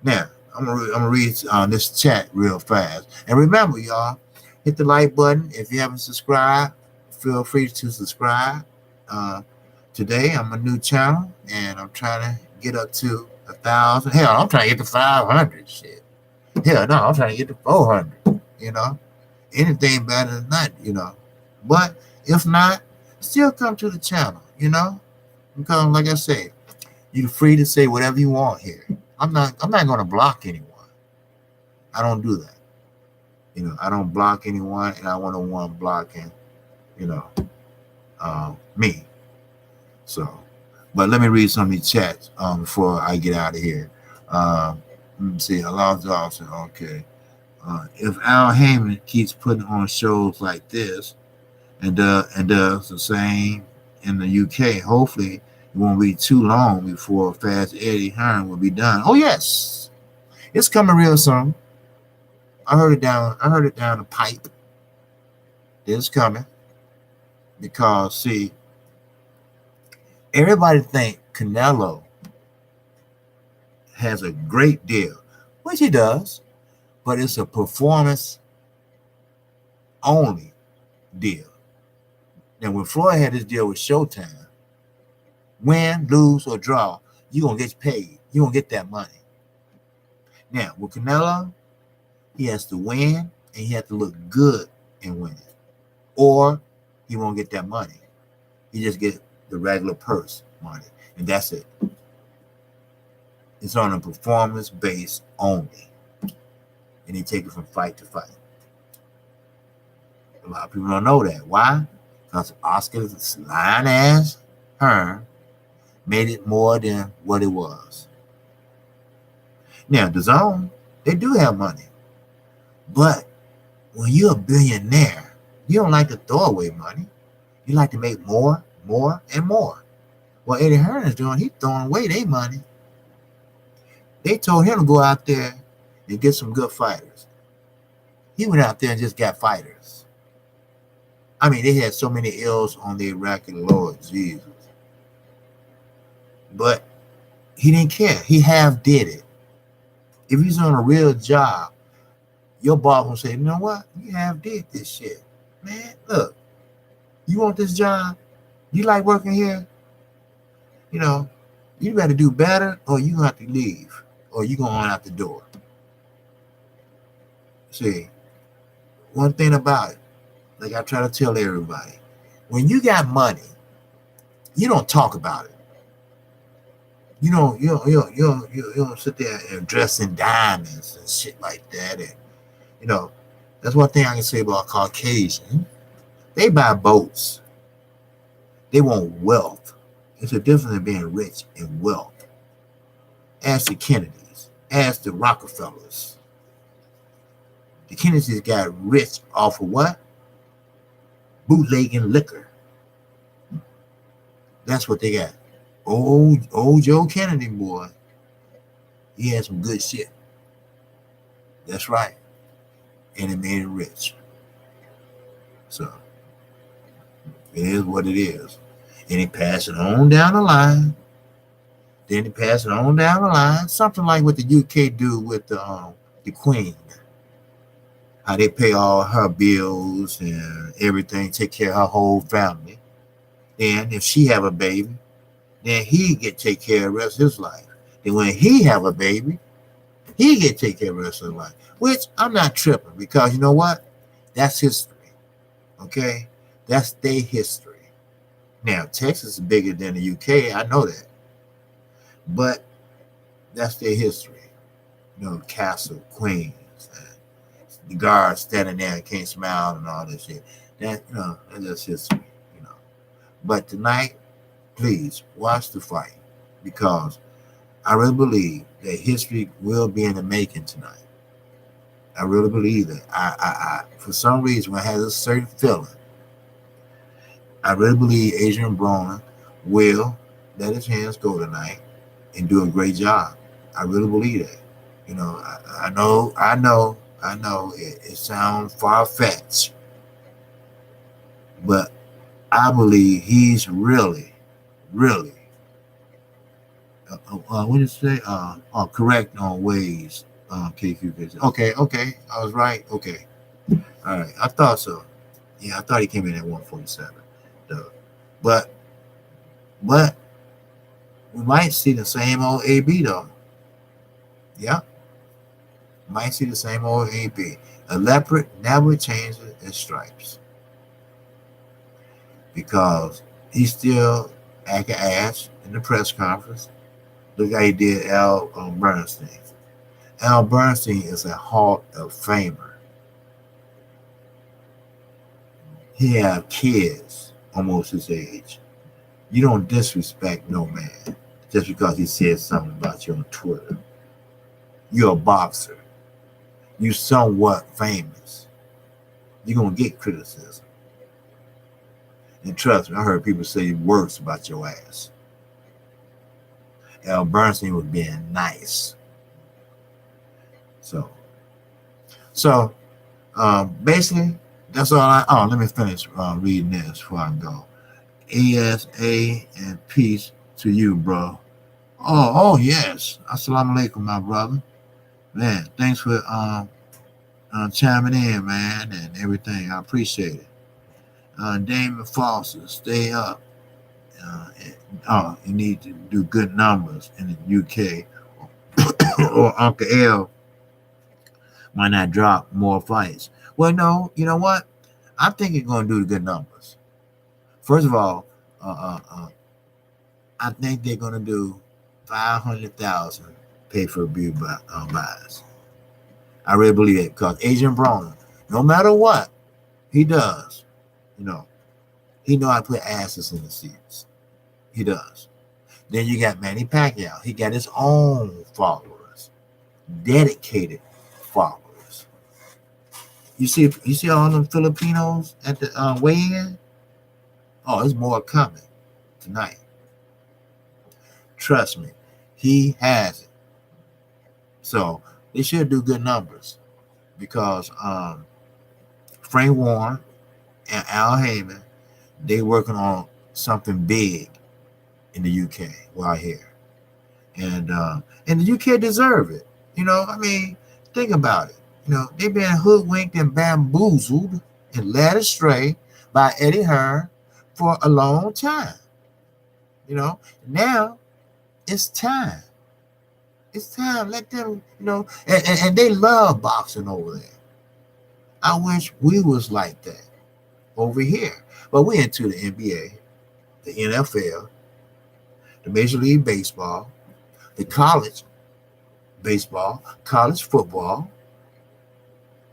Now, I'm gonna read this chat real fast. And remember, y'all, hit the like button. If you haven't subscribed, feel free to subscribe to today I'm a new channel and I'm trying to get up to 1,000. Hell, I'm trying to get to 500. Shit. Hell, no, I'm trying to get to 400. You know, anything better than that. You know, but if not, still come to the channel. You know, because like I said, you're free to say whatever you want here. I'm not going to block anyone. I don't do that. You know, I don't block anyone, and I want no one blocking, you know, me. So, but let me read some of these chats before I get out of here. Let me see. Alonzo Dawson. Okay. If Al Heyman keeps putting on shows like this and does the same in the UK, hopefully it won't be too long before Fast Eddie Hearn will be done. Oh yes, it's coming real soon. I heard it down the pipe. It's coming because see, everybody think Canelo has a great deal, which he does, but it's a performance only deal. Now, when Floyd had his deal with Showtime, win, lose, or draw, you're going to get paid. You're going to get that money. Now, with Canelo, he has to win, and he has to look good in winning, or he won't get that money. He just get the regular purse money, and that's it. It's on a performance base only, and they take it from fight to fight. A lot of people don't know that. Why? Because Oscar's lying ass Hearn made it more than what it was. Now, the Zone, they do have money, but when you're a billionaire, you don't like to throw away money. You like to make more, and more. What Eddie Hearn is doing, he's throwing away their money. They told him to go out there and get some good fighters. He went out there and just got fighters. I mean, they had so many L's on their record, Lord Jesus. But he didn't care. He half did it. If he's on a real job, your boss will say, you know what? You half did this shit. Man, look, you want this job? You like working here? You know, you better do better or you have to leave or you going out the door. See, one thing about it, like I try to tell everybody, when you got money, you don't talk about it. You don't sit there and dress in diamonds and shit like that. And you know, that's one thing I can say about Caucasian. They buy boats. They want wealth. It's a difference in being rich and wealth. Ask the Kennedys. Ask the Rockefellers. The Kennedys got rich off of what? Bootlegging liquor. That's what they got. Old Joe Kennedy, boy. He had some good shit. That's right. And it made it rich. So, it is what it is. And he passed it on down the line. Then he passed it on down the line. Something like what the UK do with the Queen. How they pay all her bills and everything, take care of her whole family. And if she have a baby, then he get take care of the rest of his life. Then when he have a baby, he get take care of the rest of his life. Which I'm not tripping because you know what? That's history. Okay? That's their history. Now, Texas is bigger than the UK. I know that. But that's their history. You know, Castle, Queens, the guards standing there and can't smile and all this shit. That, you know, that's just history, you know. But tonight, please watch the fight because I really believe that history will be in the making tonight. I really believe that. I for some reason, I have a certain feeling. I really believe Adrian Broner will let his hands go tonight and do a great job. I really believe that. You know, I know it sounds far-fetched, but I believe he's really what did you say? Correct on ways. Kqkc. Okay, I was right. Okay, all right. I thought so. Yeah, I thought he came in at 147. But But we might see the same old AB though. Yeah, might see the same old AB. A leopard never changes its stripes because he still acting ass in the press conference. Look how he did Al Bernstein. Al Bernstein is a Hall of Famer. He have kids almost his age. You don't disrespect no man just because he said something about you on Twitter. You're a boxer. You somewhat famous. You're gonna get criticism. And trust me, I heard people say worse about your ass. Al Bernstein was being nice. So, basically, that's all let me finish reading this before I go. ASA and peace to you, bro. Yes. Assalamu alaikum, my brother. Man, thanks for chiming in, man, and everything. I appreciate it. Damon Foster, stay up. You need to do good numbers in the UK, or Uncle L might not drop more fights. Well, no, you know what? I think he's going to do the good numbers. First of all, I think they're going to do 500,000 pay for view buys. I really believe it because Adrian Broner, no matter what he does, he know how to put asses in the seats. He does. Then you got Manny Pacquiao. He got his own followers, dedicated followers. You see all them Filipinos at the weigh-in? Oh, there's more coming tonight. Trust me, he has it. So they should do good numbers because Frank Warren and Al Heyman, they working on something big in the UK right here. And the UK deserve it. Think about it. They've been hoodwinked and bamboozled and led astray by Eddie Hearn for a long time. Now it's time. It's time. Let them, and they love boxing over there. I wish we was like that over here. But we're into the NBA, the NFL, the Major League Baseball, the college baseball, college football,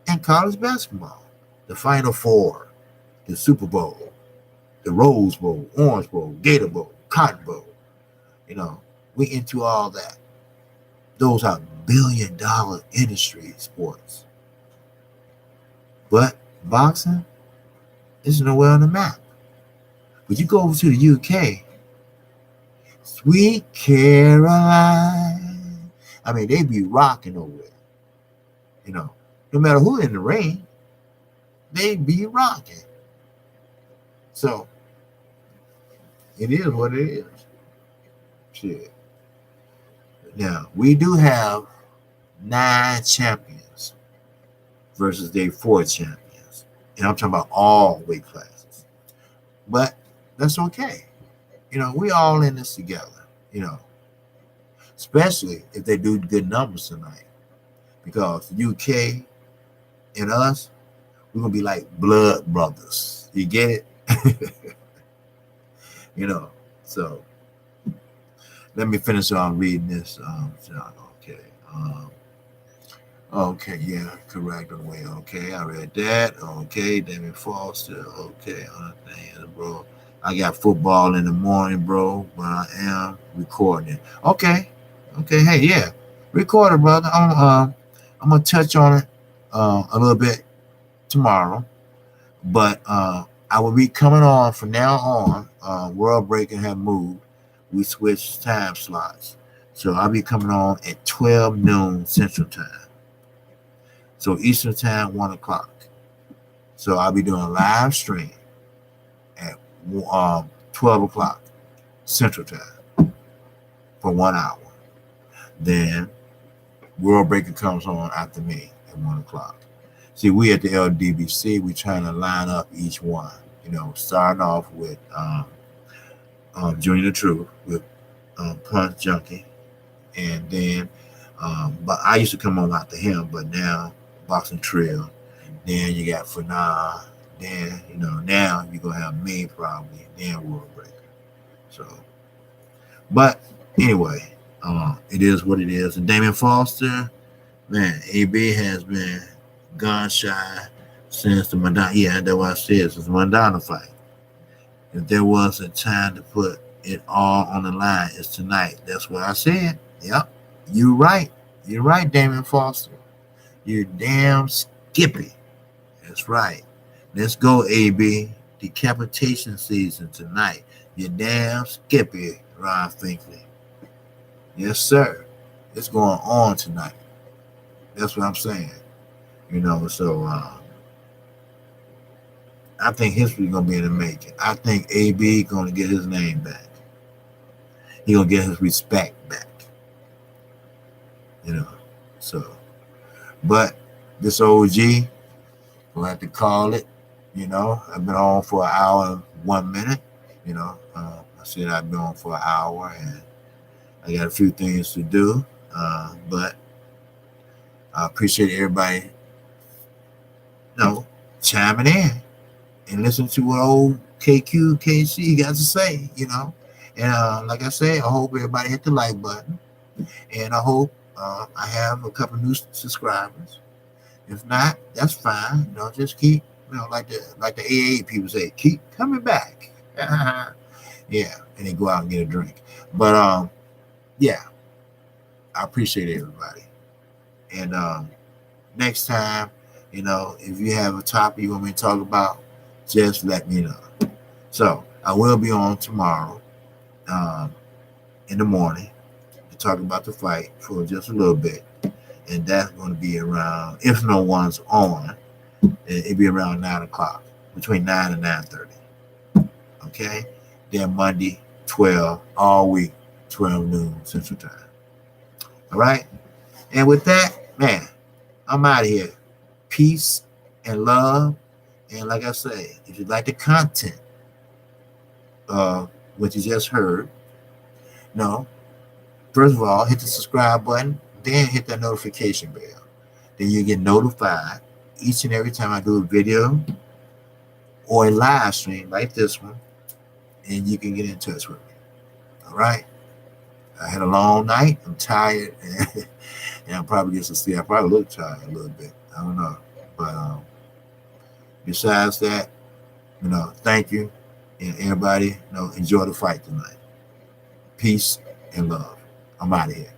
and college basketball. The Final Four, the Super Bowl, the Rose Bowl, Orange Bowl, Gator Bowl, Cotton Bowl. We into all that. Those are billion-dollar industry sports. But boxing is nowhere on the map. But you go over to the UK, Sweet Caroline. They be rocking over there. No matter who in the ring, they be rocking. So it is what it is. Shit. Now we do have 9 champions versus their 4 champions, and I'm talking about all weight classes. But that's okay. We all in this together. Especially if they do good numbers tonight, because UK and us, we're gonna be like blood brothers. You get it? So let me finish on reading this. Okay. Okay, yeah, correct on the way. Okay, I read that. Okay, Damien Foster. Okay, other things, bro. I got football in the morning, bro, but I am recording it. Okay. Hey, yeah, record it, brother. I'm gonna touch on it a little bit tomorrow, but I will be coming on from now on. World Breaking have moved. We switched time slots, so I'll be coming on at 12 noon Central Time. So Eastern Time, 1 o'clock. So I'll be doing a live stream at 12 o'clock Central Time for 1 hour. Then World Breaker comes on after me at 1 o'clock. See, we at the LDBC, we trying to line up each one. Starting off with Junior the Truth with Punch Junkie, and then but I used to come on after him, but now Boxing Trill. Then you got Fanar. Then now you're gonna have me probably. Then World Breaker. So, but anyway, it is what it is. And Damon Foster, man, AB has been gun shy since the Madonna. Yeah, that's what I said. Since the Madonna fight. If there was a time to put it all on the line, it's tonight. That's what I said. Yep, you're right. You're right, Damon Foster. You're damn skippy. That's right. Let's go, AB. Decapitation season tonight. You're damn skippy, Ron Finkley. Yes, sir. It's going on tonight. That's what I'm saying. So I think history's gonna be in the making. I think AB gonna get his name back. He gonna get his respect back. So but this OG, we'll have to call it. I've been on for an hour and 1 minute. I said I've been on for an hour and I got a few things to do. But I appreciate everybody, chiming in and listen to what old Kqkc got to say, And like I said, I hope everybody hit the like button. And I hope I have a couple new subscribers. If not, that's fine. Just keep, like the AA people say, keep coming back. Yeah, and then go out and get a drink. But yeah, I appreciate everybody. And next time, if you have a topic you want me to talk about, just let me know. So I will be on tomorrow in the morning to talk about the fight for just a little bit. And that's going to be around, if no one's on, it'll be around 9 o'clock, between 9 and 9:30. Okay? Then Monday, 12, all week, 12 noon Central Time. All right? And with that, man, I'm out of here. Peace and love. And like I say, if you like the content of what you just heard, first of all, hit the subscribe button, then hit that notification bell. Then you get notified each and every time I do a video or a live stream like this one, and you can get in touch with me. All right? I had a long night. I'm tired, and I'm probably get some sleep. I probably look tired a little bit. I don't know. But besides that, thank you. And everybody, enjoy the fight tonight. Peace and love. I'm out of here.